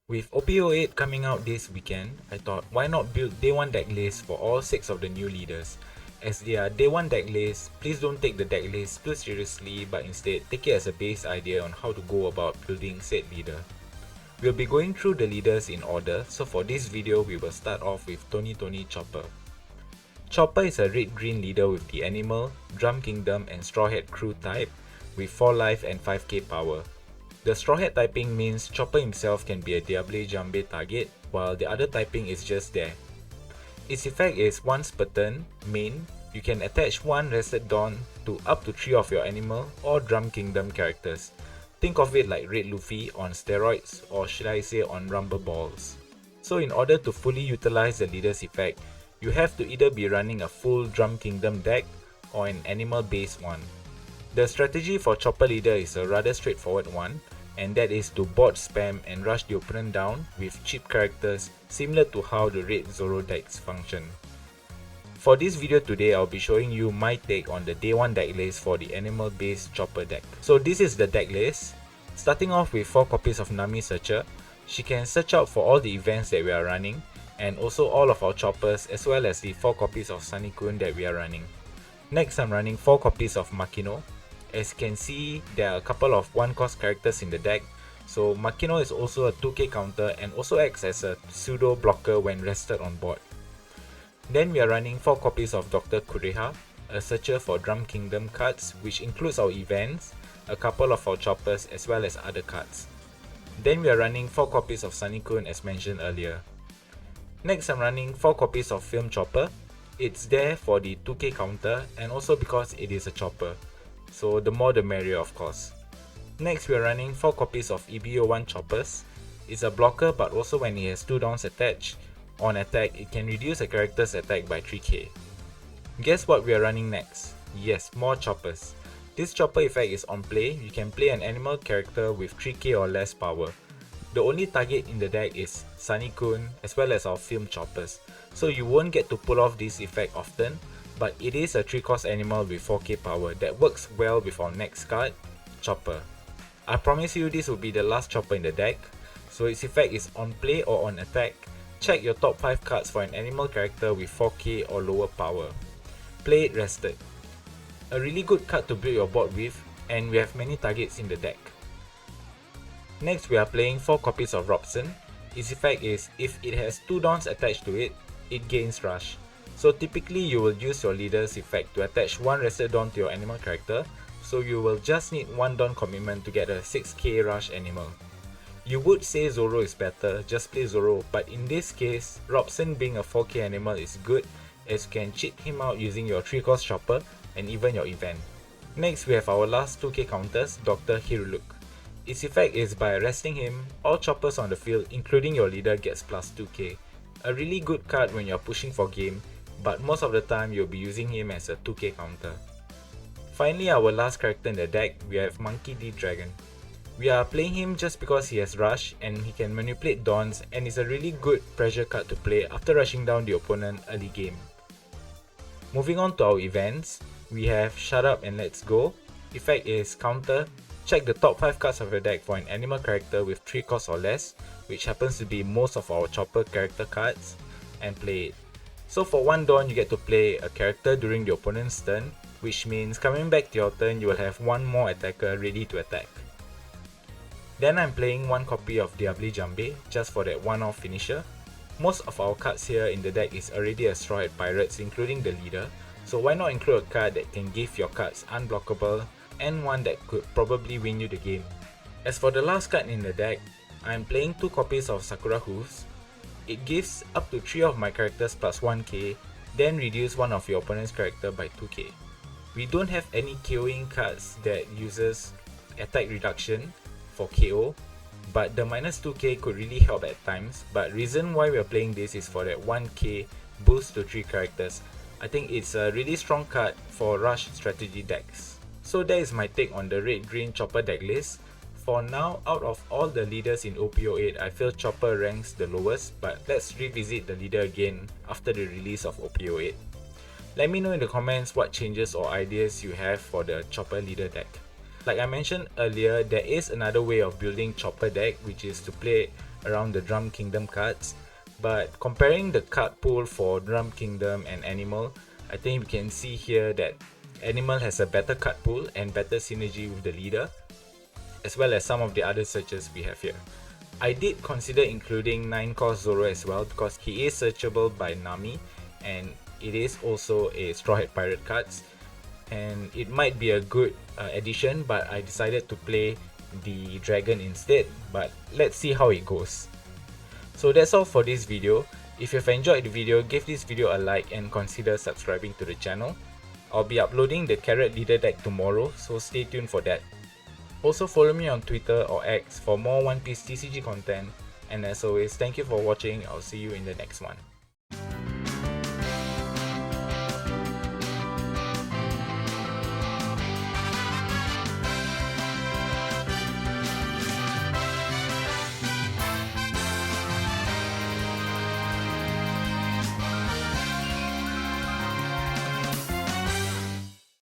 With OP08 coming out this weekend, I thought why not build day 1 deck lists for all 6 of the new leaders. As they are day 1 deck lists, please don't take the deck list too seriously but instead take it as a base idea on how to go about building said leader. We'll be going through the leaders in order, so for this video we will start off with Tony Chopper. Chopper is a red-green leader with the Animal, Drum Kingdom and Straw Hat crew type with 4 life and 5k power. The Straw Hat typing means Chopper himself can be a Diable Jambe target, while the other typing is just there. Its effect is once per turn, main, you can attach one Rested Dawn to up to 3 of your Animal or Drum Kingdom characters. Think of it like Red Luffy on steroids, or should I say on rubber balls. So in order to fully utilize the leader's effect, you have to either be running a full Drum Kingdom deck or an animal based one. The strategy for Chopper leader is a rather straightforward one, and that is to bot spam and rush the opponent down with cheap characters similar to how the Red Zoro decks function. For this video today, I'll be showing you my take on the day 1 deck list for the animal based Chopper deck. So this is the deck list. Starting off with 4 copies of Nami Searcher, she can search out for all the events that we are running and also all of our choppers as well as the 4 copies of Sunny-kun that we are running. Next, I'm running 4 copies of Makino. As you can see, there are a couple of 1-cost characters in the deck, so Makino is also a 2k counter and also acts as a pseudo blocker when rested on board. Then we are running 4 copies of Dr. Kureha, a searcher for Drum Kingdom cards which includes our events, a couple of our choppers as well as other cards. Then we are running 4 copies of Sunny-kun as mentioned earlier. Next, I'm running 4 copies of Film Chopper. It's there for the 2k counter and also because it is a chopper, so the more the merrier of course. Next, we are running 4 copies of EBO1 Choppers. It's a blocker, but also when it has 2 downs attached, on attack it can reduce a character's attack by 3k. Guess what we are running next? Yes, more choppers. This chopper effect is on play. You can play an animal character with 3k or less power. The only target in the deck is Sunny-kun as well as our film choppers, so you won't get to pull off this effect often, but it is a 3-cost animal with 4k power that works well with our next card, Chopper. I promise you this will be the last chopper in the deck, so its effect is on play or on attack. Check your top 5 cards for an animal character with 4k or lower power. Play it rested. A really good card to build your board with, and we have many targets in the deck. Next, we are playing 4 copies of Robson. Its effect is, if it has 2 dawns attached to it, it gains rush. So typically you will use your leader's effect to attach 1 rested dawn to your animal character, so you will just need 1 dawn commitment to get a 6k rush animal. You would say Zoro is better, just play Zoro, but in this case, Robson being a 4k animal is good as you can cheat him out using your 3-cost chopper and even your event. Next, we have our last 2k counters, Dr. Hiruluk. Its effect is by resting him, all choppers on the field including your leader gets plus 2k. A really good card when you're pushing for game, but most of the time you'll be using him as a 2k counter. Finally, our last character in the deck, we have Monkey D. Dragon. We are playing him just because he has rush and he can manipulate dawns and is a really good pressure card to play after rushing down the opponent early game. Moving on to our events, we have Shut Up and Let's Go. Effect is counter. Check the top 5 cards of your deck for an animal character with 3 costs or less, which happens to be most of our chopper character cards, and play it. So for 1 dawn you get to play a character during the opponent's turn, which means coming back to your turn you will have 1 more attacker ready to attack. Then I'm playing 1 copy of Diable Jambe just for that one-off finisher. Most of our cards here in the deck is already a Straw Hat Pirates including the leader, so why not include a card that can give your cards unblockable and one that could probably win you the game. As for the last card in the deck, I'm playing 2 copies of Sakura Hooves. It gives up to 3 of my characters plus 1k, then reduce one of your opponent's character by 2k. We don't have any KOing cards that uses attack reduction for KO, but the minus 2k could really help at times, but reason why we are playing this is for that 1k boost to 3 characters. I think it's a really strong card for rush strategy decks. So that is my take on the red-green Chopper deck list. For now, out of all the leaders in OP08, I feel Chopper ranks the lowest, but let's revisit the leader again after the release of OP08. Let me know in the comments what changes or ideas you have for the Chopper leader deck. Like I mentioned earlier, there is another way of building chopper deck, which is to play around the Drum Kingdom cards. But comparing the card pool for Drum Kingdom and Animal, I think we can see here that Animal has a better card pool and better synergy with the leader, as well as some of the other searches we have here. I did consider including 9 cost Zoro as well because he is searchable by Nami, and it is also a Straw Hat Pirate cards, and it might be a good addition, but I decided to play the dragon instead. But let's see how it goes. So that's all for this video. If you've enjoyed the video, give this video a like and consider subscribing to the channel. I'll be uploading the Carrot Leader deck tomorrow, so stay tuned for that. Also follow me on Twitter or X for more One Piece TCG content, and as always, thank you for watching. I'll see you in the next one.